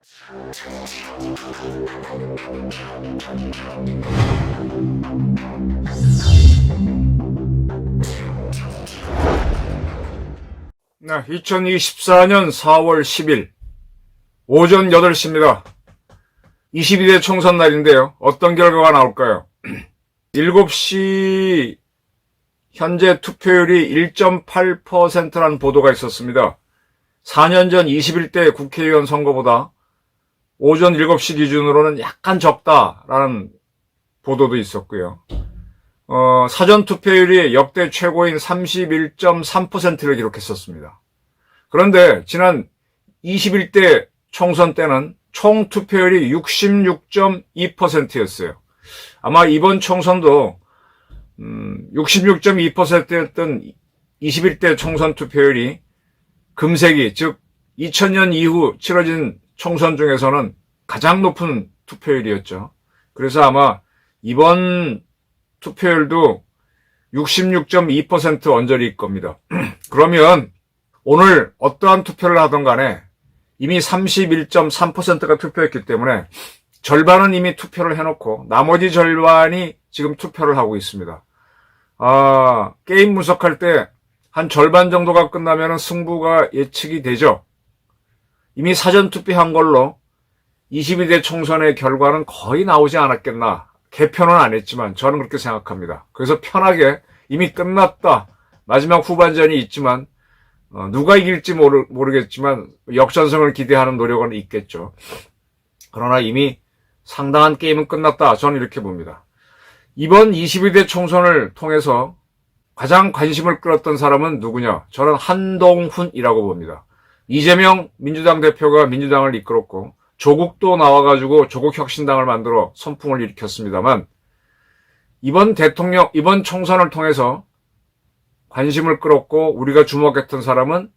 네, 2024년 4월 10일 오전 8시입니다. 22대 총선 날인데요. 어떤 결과가 나올까요? 7시 현재 투표율이 1.8%라는 보도가 있었습니다. 4년 전 21대 국회의원 선거보다 오전 7시 기준으로는 약간 적다라는 보도도 있었고요. 사전 투표율이 역대 최고인 31.3%를 기록했었습니다. 그런데 지난 21대 총선 때는 총 투표율이 66.2%였어요. 아마 이번 총선도 66.2%였던 21대 총선 투표율이 금세기, 즉 2000년 이후 치러진 총선 중에서는 가장 높은 투표율이었죠. 그래서 아마 이번 투표율도 66.2% 언저리일 겁니다. 그러면 오늘 어떠한 투표를 하던 간에 이미 31.3%가 투표했기 때문에 절반은 이미 투표를 해놓고 나머지 절반이 지금 투표를 하고 있습니다. 게임 분석할 때 한 절반 정도가 끝나면 승부가 예측이 되죠. 이미 사전 투표한 걸로 22대 총선의 결과는 거의 나오지 않았겠나. 개표는 안 했지만 저는 그렇게 생각합니다. 그래서 편하게 이미 끝났다. 마지막 후반전이 있지만 누가 이길지 모르겠지만 역전승을 기대하는 노력은 있겠죠. 그러나 이미 상당한 게임은 끝났다. 저는 이렇게 봅니다. 이번 22대 총선을 통해서 가장 관심을 끌었던 사람은 누구냐? 저는 한동훈이라고 봅니다. 이재명 민주당 대표가 민주당을 이끌었고 조국도 나와가지고 조국혁신당을 만들어 선풍을 일으켰습니다만 이번 총선을 통해서 관심을 끌었고 우리가 주목했던 사람은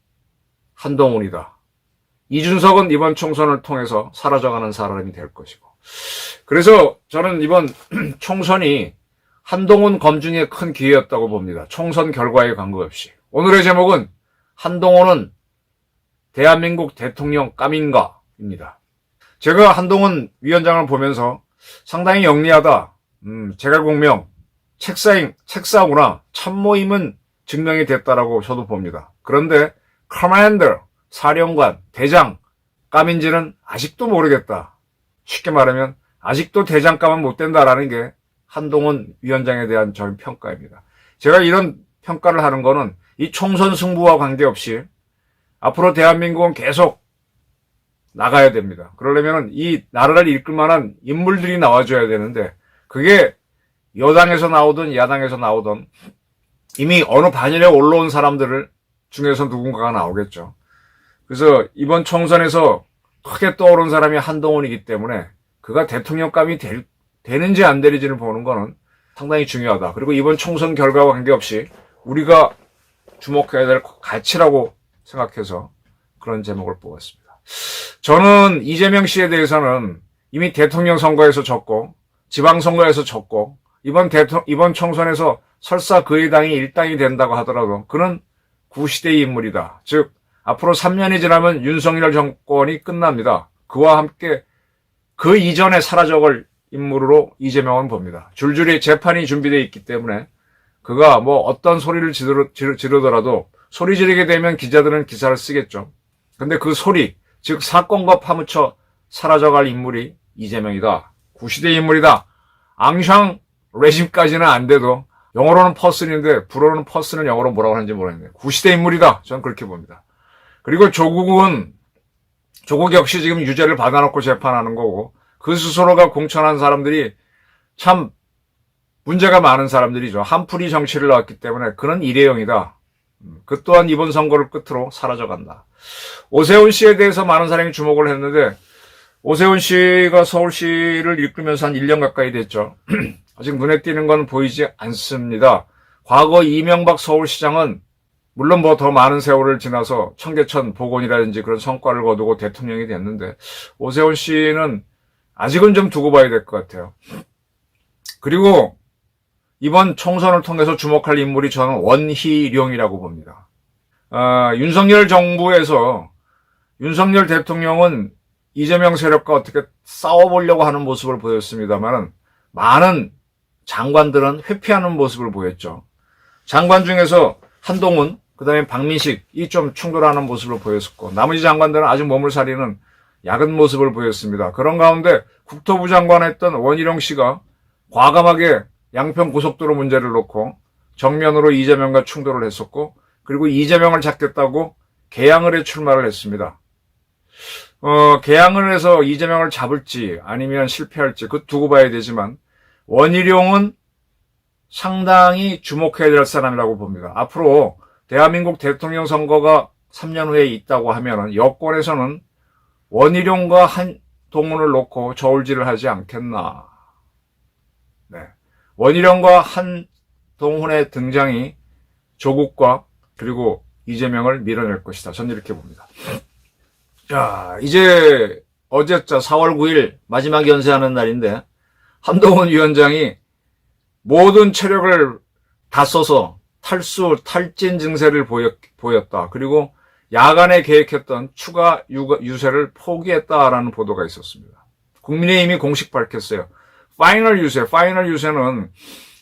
한동훈이다. 이준석은 이번 총선을 통해서 사라져가는 사람이 될 것이고. 그래서 저는 이번 총선이 한동훈 검증의 큰 기회였다고 봅니다. 총선 결과에 관계없이. 오늘의 제목은 한동훈은 대한민국 대통령 까민가입니다. 제가 한동훈 위원장을 보면서 상당히 영리하다. 제갈공명, 책사구나. 참모임은 증명이 됐다라고 저도 봅니다. 그런데 커맨더, 사령관, 대장, 까민지는 아직도 모르겠다. 쉽게 말하면 아직도 대장감은 못 된다라는 게 한동훈 위원장에 대한 저의 평가입니다. 제가 이런 평가를 하는 거는 이 총선 승부와 관계없이 앞으로 대한민국은 계속 나가야 됩니다. 그러려면 이 나라를 이끌 만한 인물들이 나와줘야 되는데 그게 여당에서 나오든 야당에서 나오든 이미 어느 반열에 올라온 사람들 중에서 누군가가 나오겠죠. 그래서 이번 총선에서 크게 떠오른 사람이 한동훈이기 때문에 그가 대통령감이 되는지 안 되는지를 보는 거는 상당히 중요하다. 그리고 이번 총선 결과와 관계없이 우리가 주목해야 될 가치라고 생각해서 그런 제목을 뽑았습니다. 저는 이재명 씨에 대해서는 이미 대통령 선거에서 졌고 지방선거에서 졌고 이번 총선에서 설사 그의 당이 일당이 된다고 하더라도 그는 구시대의 인물이다. 즉 앞으로 3년이 지나면 윤석열 정권이 끝납니다. 그와 함께 그 이전에 사라져갈 인물로 이재명은 봅니다. 줄줄이 재판이 준비되어 있기 때문에 그가 뭐 어떤 소리를 지르더라도 소리 지르게 되면 기자들은 기사를 쓰겠죠. 근데 그 소리, 즉 사건과 파묻혀 사라져갈 인물이 이재명이다. 구시대 인물이다. 앙샹 레짐까지는 안 돼도 영어로는 퍼슨인데 불어로는 퍼슨은 영어로 뭐라고 하는지 모르겠네요. 구시대 인물이다. 저는 그렇게 봅니다. 그리고 조국 역시 지금 유죄를 받아놓고 재판하는 거고 그 스스로가 공천한 사람들이 참 문제가 많은 사람들이죠. 한풀이 정치를 나왔기 때문에 그는 일회용이다. 그 또한 이번 선거를 끝으로 사라져간다. 오세훈 씨에 대해서 많은 사람이 주목을 했는데 오세훈 씨가 서울시를 이끌면서 한 1년 가까이 됐죠. 아직 눈에 띄는 건 보이지 않습니다. 과거 이명박 서울시장은 물론 뭐 더 많은 세월을 지나서 청계천 복원이라든지 그런 성과를 거두고 대통령이 됐는데 오세훈 씨는 아직은 좀 두고 봐야 될 것 같아요. 그리고 이번 총선을 통해서 주목할 인물이 저는 원희룡이라고 봅니다. 윤석열 정부에서 윤석열 대통령은 이재명 세력과 어떻게 싸워보려고 하는 모습을 보였습니다만 많은 장관들은 회피하는 모습을 보였죠. 장관 중에서 한동훈, 그 다음에 박민식이 좀 충돌하는 모습을 보였었고 나머지 장관들은 아주 몸을 사리는 약은 모습을 보였습니다. 그런 가운데 국토부 장관했던 원희룡 씨가 과감하게 양평 고속도로 문제를 놓고 정면으로 이재명과 충돌을 했었고 그리고 이재명을 잡겠다고 개항을 해 출마를 했습니다. 개항을 해서 이재명을 잡을지 아니면 실패할지 그 두고 봐야 되지만 원희룡은 상당히 주목해야 될 사람이라고 봅니다. 앞으로 대한민국 대통령 선거가 3년 후에 있다고 하면 여권에서는 원희룡과 한동훈을 놓고 저울질을 하지 않겠나. 네. 원희룡과 한동훈의 등장이 조국과 그리고 이재명을 밀어낼 것이다. 저는 이렇게 봅니다. 자, 이제 어제자 4월 9일 마지막 연세하는 날인데 한동훈 위원장이 모든 체력을 다 써서 탈진 증세를 보였다. 그리고 야간에 계획했던 추가 유세를 포기했다라는 보도가 있었습니다. 국민의힘이 공식 밝혔어요. 파이널 유세는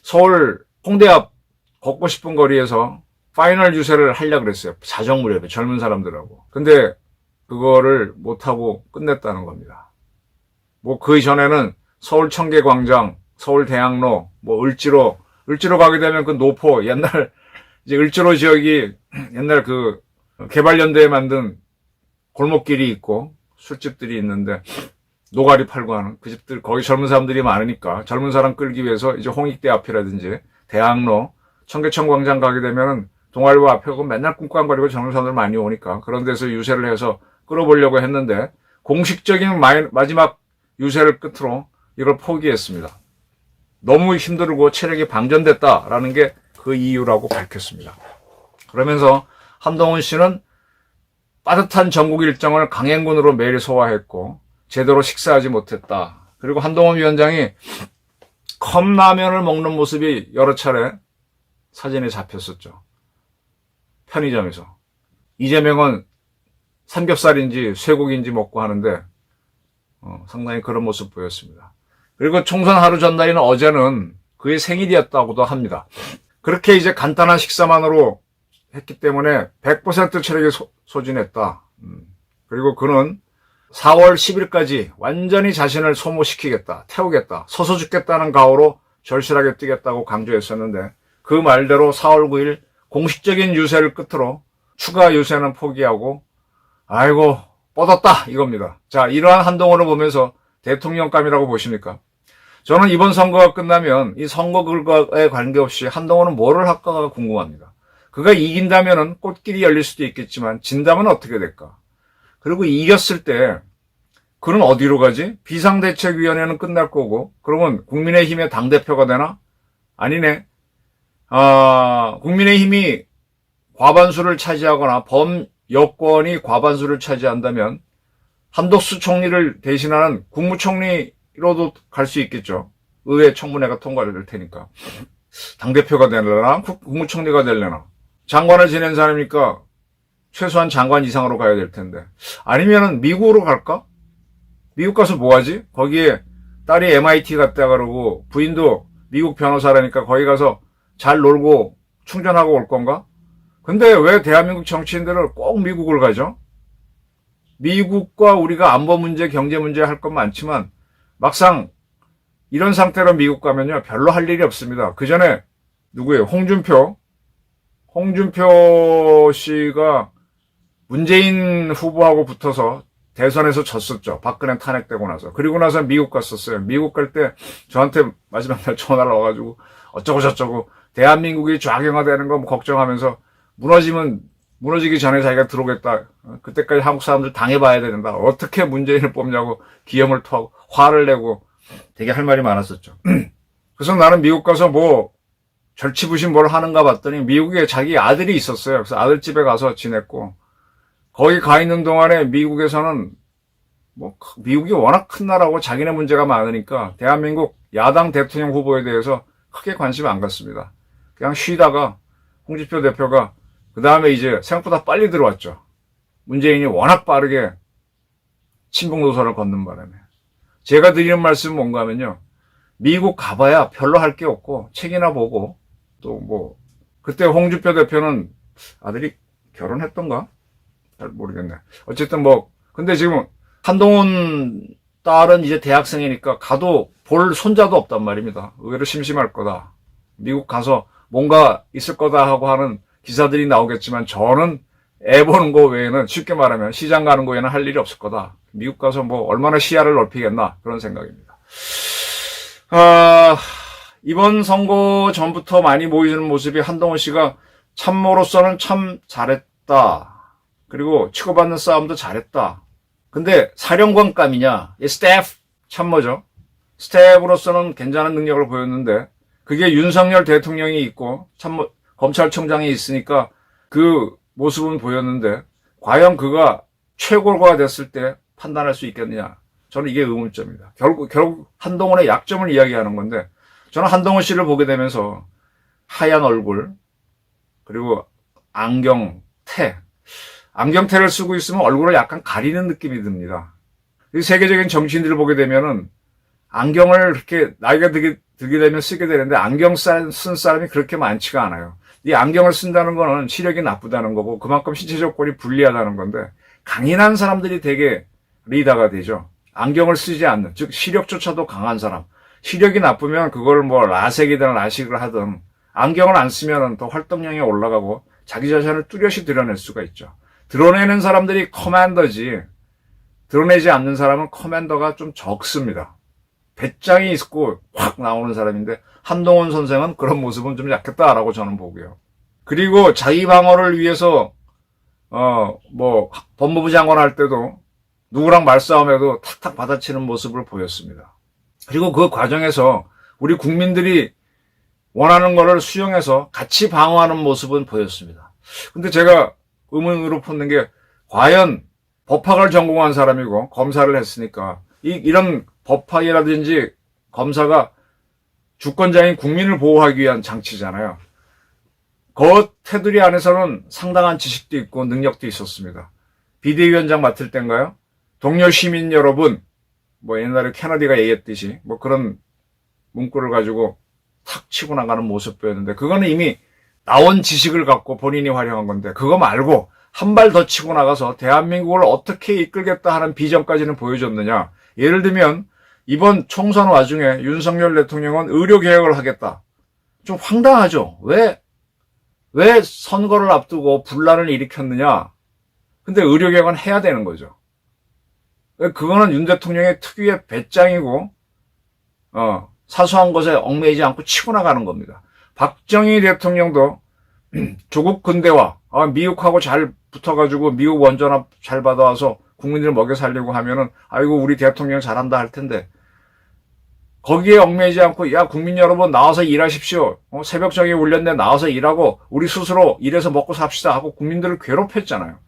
서울 홍대 앞 걷고 싶은 거리에서 파이널 유세를 하려고 그랬어요. 자정 무렵에 젊은 사람들하고. 근데 그거를 못하고 끝냈다는 겁니다. 뭐 그 전에는 서울 청계광장, 서울 대학로, 뭐 을지로 가게 되면 그 노포, 옛날 이제 을지로 지역이 옛날 그 개발연대에 만든 골목길이 있고 술집들이 있는데 노가리 팔고 하는 그 집들 거기 젊은 사람들이 많으니까 젊은 사람 끌기 위해서 이제 홍익대 앞이라든지 대학로, 청계천 광장 가게 되면은 동아일보 앞에 그 맨날 꿍꿍거리고 젊은 사람들 많이 오니까 그런 데서 유세를 해서 끌어보려고 했는데 공식적인 마지막 유세를 끝으로 이걸 포기했습니다. 너무 힘들고 체력이 방전됐다라는 게 그 이유라고 밝혔습니다. 그러면서 한동훈 씨는 빠듯한 전국 일정을 강행군으로 매일 소화했고 제대로 식사하지 못했다. 그리고 한동훈 위원장이 컵라면을 먹는 모습이 여러 차례 사진에 잡혔었죠. 편의점에서. 이재명은 삼겹살인지 쇠고기인지 먹고 하는데 상당히 그런 모습 보였습니다. 그리고 총선 하루 전날인 어제는 그의 생일이었다고도 합니다. 그렇게 이제 간단한 식사만으로 했기 때문에 100% 체력이 소진했다. 그리고 그는 4월 10일까지 완전히 자신을 소모시키겠다, 태우겠다, 서서 죽겠다는 각오로 절실하게 뛰겠다고 강조했었는데 그 말대로 4월 9일 공식적인 유세를 끝으로 추가 유세는 포기하고 아이고 뻗었다 이겁니다. 자, 이러한 한동훈을 보면서 대통령감이라고 보십니까? 저는 이번 선거가 끝나면 이 선거 결과에 관계없이 한동훈은 뭐를 할까가 궁금합니다. 그가 이긴다면은 꽃길이 열릴 수도 있겠지만 진다면 어떻게 될까? 그리고 이겼을 때 그는 어디로 가지? 비상대책위원회는 끝날 거고 그러면 국민의힘의 당대표가 되나? 아니네. 국민의힘이 과반수를 차지하거나 범여권이 과반수를 차지한다면 한덕수 총리를 대신하는 국무총리로도 갈 수 있겠죠. 의회 청문회가 통과를 될 테니까. 당대표가 되려나? 국무총리가 되려나? 장관을 지낸 사람이니까 최소한 장관 이상으로 가야 될 텐데. 아니면은 미국으로 갈까? 미국 가서 뭐 하지? 거기에 딸이 MIT 갔다 그러고 부인도 미국 변호사라니까 거기 가서 잘 놀고 충전하고 올 건가? 근데 왜 대한민국 정치인들은 꼭 미국을 가죠? 미국과 우리가 안보 문제, 경제 문제 할 건 많지만 막상 이런 상태로 미국 가면요 별로 할 일이 없습니다. 그 전에 누구예요? 홍준표 씨가 문재인 후보하고 붙어서 대선에서 졌었죠. 박근혜 탄핵되고 나서. 그리고 나서 미국 갔었어요. 미국 갈 때 저한테 마지막 날 전화를 와가지고 어쩌고 저쩌고 대한민국이 좌경화되는 거 걱정하면서 무너지기 전에 자기가 들어오겠다. 그때까지 한국 사람들 당해봐야 된다. 어떻게 문재인을 뽑냐고 기염을 토하고 화를 내고 되게 할 말이 많았었죠. 그래서 나는 미국 가서 뭐 절치부심 뭘 하는가 봤더니 미국에 자기 아들이 있었어요. 그래서 아들 집에 가서 지냈고 거기 가 있는 동안에 미국에서는 뭐 미국이 워낙 큰 나라고 자기네 문제가 많으니까 대한민국 야당 대통령 후보에 대해서 크게 관심 안 갖습니다. 그냥 쉬다가 홍준표 대표가 그 다음에 이제 생각보다 빨리 들어왔죠. 문재인이 워낙 빠르게 친북 노선을 걷는 바람에. 제가 드리는 말씀은 뭔가 하면요. 미국 가봐야 별로 할 게 없고 책이나 보고 또 뭐 그때 홍준표 대표는 아들이 결혼했던가? 잘 모르겠네. 어쨌든 뭐 근데 지금 한동훈 딸은 이제 대학생이니까 가도 볼 손자도 없단 말입니다. 의외로 심심할 거다. 미국 가서 뭔가 있을 거다 하고 하는 기사들이 나오겠지만 저는 애 보는 거 외에는 쉽게 말하면 시장 가는 거 외에는 할 일이 없을 거다. 미국 가서 뭐 얼마나 시야를 넓히겠나 그런 생각입니다. 이번 선거 전부터 많이 보이는 모습이 한동훈 씨가 참모로서는 참 잘했다. 그리고 치고받는 싸움도 잘했다. 근데 사령관감이냐? 스태프 참모죠. 스태프로서는 괜찮은 능력을 보였는데 그게 윤석열 대통령이 있고 참모 검찰총장이 있으니까 그 모습은 보였는데 과연 그가 최고가 됐을 때 판단할 수 있겠느냐? 저는 이게 의문점입니다. 결국 한동훈의 약점을 이야기하는 건데 저는 한동훈 씨를 보게 되면서 하얀 얼굴 그리고 안경테를 쓰고 있으면 얼굴을 약간 가리는 느낌이 듭니다. 세계적인 정치인들을 보게 되면은 안경을 이렇게 나이가 들게 되면 쓰게 되는데 안경 쓴 사람이 그렇게 많지가 않아요. 이 안경을 쓴다는 거는 시력이 나쁘다는 거고 그만큼 신체 조건이 불리하다는 건데 강인한 사람들이 되게 리더가 되죠. 안경을 쓰지 않는, 즉 시력조차도 강한 사람. 시력이 나쁘면 그걸 뭐 라섹이든 라식을 하든 안경을 안 쓰면 더 활동량이 올라가고 자기 자신을 뚜렷이 드러낼 수가 있죠. 드러내는 사람들이 커맨더지 드러내지 않는 사람은 커맨더가 좀 적습니다. 배짱이 있고 확 나오는 사람인데 한동훈 선생은 그런 모습은 좀 약했다라고 저는 보고요. 그리고 자기 방어를 위해서 법무부 장관 할 때도 누구랑 말싸움해도 탁탁 받아치는 모습을 보였습니다. 그리고 그 과정에서 우리 국민들이 원하는 거를 수용해서 같이 방어하는 모습은 보였습니다. 근데 제가 의문으로 품는 게 과연 법학을 전공한 사람이고 검사를 했으니까 이런 법학이라든지 검사가 주권자인 국민을 보호하기 위한 장치잖아요. 그 테두리 안에서는 상당한 지식도 있고 능력도 있었습니다. 비대위원장 맡을 땐가요? 동료 시민 여러분, 뭐 옛날에 케너디가 얘기했듯이 뭐 그런 문구를 가지고 탁 치고 나가는 모습 보였는데 그거는 이미 나온 지식을 갖고 본인이 활용한 건데 그거 말고 한 발 더 치고 나가서 대한민국을 어떻게 이끌겠다 하는 비전까지는 보여줬느냐. 예를 들면 이번 총선 와중에 윤석열 대통령은 의료개혁을 하겠다. 좀 황당하죠. 왜 선거를 앞두고 분란을 일으켰느냐. 근데 의료개혁은 해야 되는 거죠. 그거는 윤 대통령의 특유의 배짱이고 사소한 것에 얽매이지 않고 치고 나가는 겁니다. 박정희 대통령도 조국 근대화, 미국하고 잘 붙어가지고 미국 원전화 잘 받아와서 국민들을 먹여 살리고 하면은 아이고 우리 대통령 잘한다 할 텐데 거기에 얽매이지 않고 야 국민 여러분 나와서 일하십시오. 새벽정에 울렸네 나와서 일하고 우리 스스로 일해서 먹고 삽시다 하고 국민들을 괴롭혔잖아요.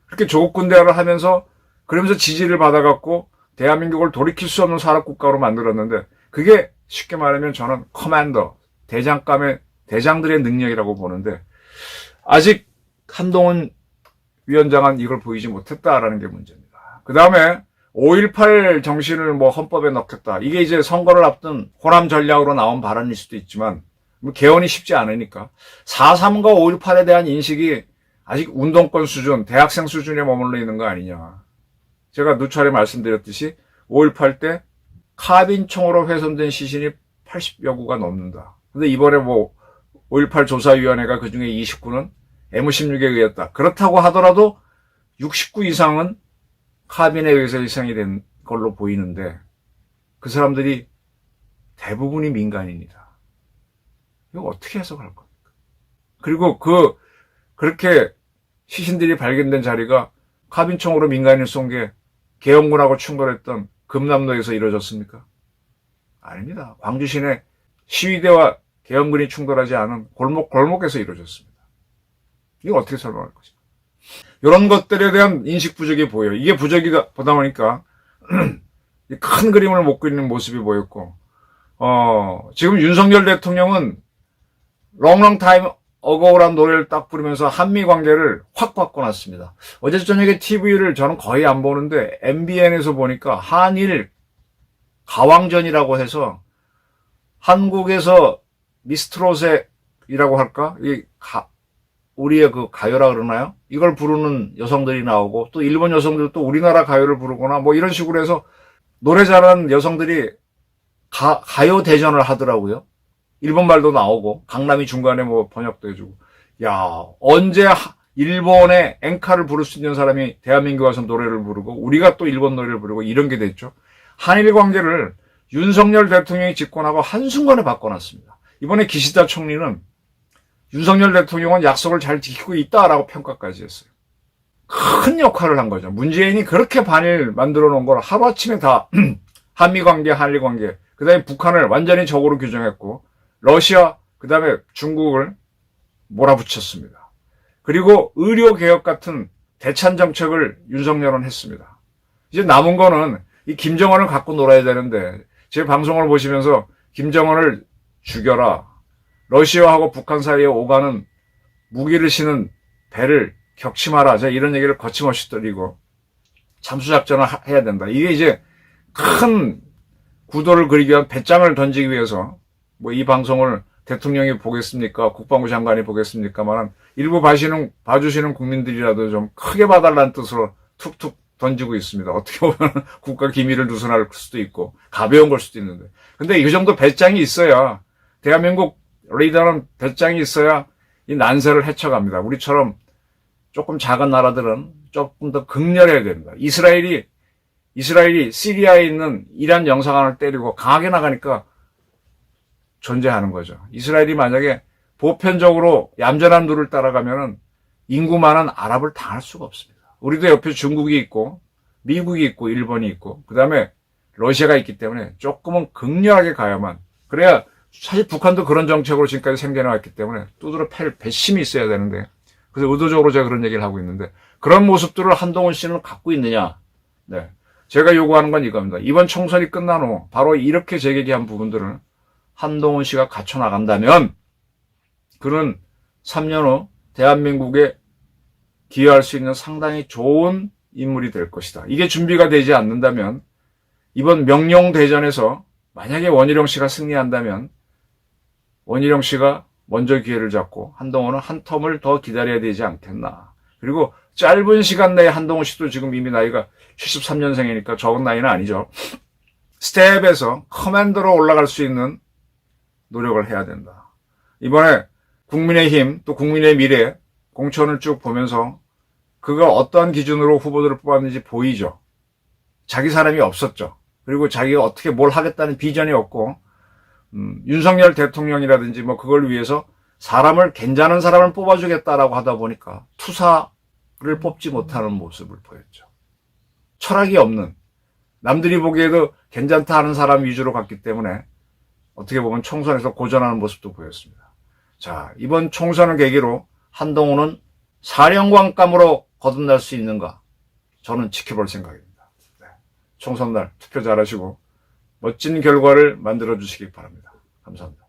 그렇게 조국 근대화를 하면서 그러면서 지지를 받아갖고 대한민국을 돌이킬 수 없는 산업국가로 만들었는데 그게 쉽게 말하면 저는 커맨더, 대장들의 능력이라고 보는데 아직 한동훈 위원장은 이걸 보이지 못했다라는 게 문제입니다. 그 다음에 5.18 정신을 뭐 헌법에 넣겠다. 이게 이제 선거를 앞둔 호남 전략으로 나온 발언일 수도 있지만 뭐 개헌이 쉽지 않으니까 4.3과 5.18에 대한 인식이 아직 운동권 수준, 대학생 수준에 머물러 있는 거 아니냐. 제가 누차례 말씀드렸듯이 5.18 때 카빈총으로 훼손된 시신이 80여 구가 넘는다. 근데 이번에 뭐 5.18 조사위원회가 그중에 29는 M16에 의했다. 그렇다고 하더라도 69 이상은 카빈에 의해서 희생이 된 걸로 보이는데 그 사람들이 대부분이 민간인이다. 이거 어떻게 해석할 겁니까? 그리고 그렇게 시신들이 발견된 자리가 카빈총으로 민간인을 쏜 게 계엄군하고 충돌했던 금남로에서 이루어졌습니까? 아닙니다. 광주 시내 시위대와 계엄군이 충돌하지 않은 골목에서 이루어졌습니다. 이거 어떻게 설명할 것인가? 이런 것들에 대한 인식 부족이 보여요. 이게 부족이다 보다 보니까 큰 그림을 못 그리는 모습이 보였고 지금 윤석열 대통령은 long time 어거울한 노래를 딱 부르면서 한미 관계를 확 바꿔놨습니다. 어제 저녁에 TV를 저는 거의 안 보는데 MBN에서 보니까 한일 가왕전이라고 해서 한국에서 미스트롯이라고 할까? 우리의 그 가요라 그러나요? 이걸 부르는 여성들이 나오고 또 일본 여성들도 또 우리나라 가요를 부르거나 뭐 이런 식으로 해서 노래 잘하는 여성들이 가요 대전을 하더라고요. 일본 말도 나오고 강남이 중간에 뭐 번역도 해주고. 야, 언제 일본의 엔카를 부를 수 있는 사람이 대한민국에 와서 노래를 부르고 우리가 또 일본 노래를 부르고 이런 게 됐죠. 한일 관계를 윤석열 대통령이 집권하고 한순간에 바꿔놨습니다. 이번에 기시다 총리는 윤석열 대통령은 약속을 잘 지키고 있다라고 평가까지 했어요. 큰 역할을 한 거죠. 문재인이 그렇게 반일 만들어 놓은 걸 하루아침에 다 한미 관계, 한일 관계, 그 다음에 북한을 완전히 적으로 규정했고 러시아, 그 다음에 중국을 몰아붙였습니다. 그리고 의료개혁 같은 대찬 정책을 윤석열은 했습니다. 이제 남은 거는 이 김정은을 갖고 놀아야 되는데 제 방송을 보시면서 김정은을 죽여라. 러시아하고 북한 사이에 오가는 무기를 실은 배를 격침하라. 제가 이런 얘기를 거침없이 드리고 잠수작전을 해야 된다. 이게 이제 큰 구도를 그리기 위한 배짱을 던지기 위해서 뭐 이 방송을 대통령이 보겠습니까? 국방부 장관이 보겠습니까만 일부 봐주시는 국민들이라도 좀 크게 봐달라는 뜻으로 툭툭 던지고 있습니다. 어떻게 보면 국가 기밀을 누설할 수도 있고 가벼운 걸 수도 있는데. 근데 이 정도 배짱이 있어야 대한민국 리더는 배짱이 있어야 이 난세를 헤쳐갑니다. 우리처럼 조금 작은 나라들은 조금 더 극렬해야 됩니다. 이스라엘이 시리아에 있는 이란 영사관을 때리고 강하게 나가니까 존재하는 거죠. 이스라엘이 만약에 보편적으로 얌전한 룰을 따라가면은 인구 많은 아랍을 당할 수가 없습니다. 우리도 옆에 중국이 있고 미국이 있고 일본이 있고 그 다음에 러시아가 있기 때문에 조금은 극렬하게 가야만 그래야 사실 북한도 그런 정책으로 지금까지 생겨나왔기 때문에 두드러 팰 배심이 있어야 되는데 그래서 의도적으로 제가 그런 얘기를 하고 있는데 그런 모습들을 한동훈 씨는 갖고 있느냐. 네, 제가 요구하는 건 이겁니다. 이번 총선이 끝난 후 바로 이렇게 재개기한 부분들을 한동훈 씨가 갖춰나간다면 그는 3년 후 대한민국에 기여할 수 있는 상당히 좋은 인물이 될 것이다. 이게 준비가 되지 않는다면 이번 명령대전에서 만약에 원희룡 씨가 승리한다면 원희룡 씨가 먼저 기회를 잡고 한동훈은 한 텀을 더 기다려야 되지 않겠나. 그리고 짧은 시간 내에 한동훈 씨도 지금 이미 나이가 73년생이니까 적은 나이는 아니죠. 스텝에서 커맨더로 올라갈 수 있는 노력을 해야 된다. 이번에 국민의힘 또 국민의 미래 공천을 쭉 보면서 그가 어떠한 기준으로 후보들을 뽑았는지 보이죠. 자기 사람이 없었죠. 그리고 자기가 어떻게 뭘 하겠다는 비전이 없고 윤석열 대통령이라든지 뭐 그걸 위해서 괜찮은 사람을 뽑아주겠다라고 하다 보니까 투사를 뽑지 못하는 모습을 보였죠. 철학이 없는 남들이 보기에도 괜찮다 하는 사람 위주로 갔기 때문에 어떻게 보면 총선에서 고전하는 모습도 보였습니다. 자, 이번 총선을 계기로 한동훈은 사령관감으로 거듭날 수 있는가? 저는 지켜볼 생각입니다. 네. 총선날 투표 잘하시고 멋진 결과를 만들어 주시기 바랍니다. 감사합니다.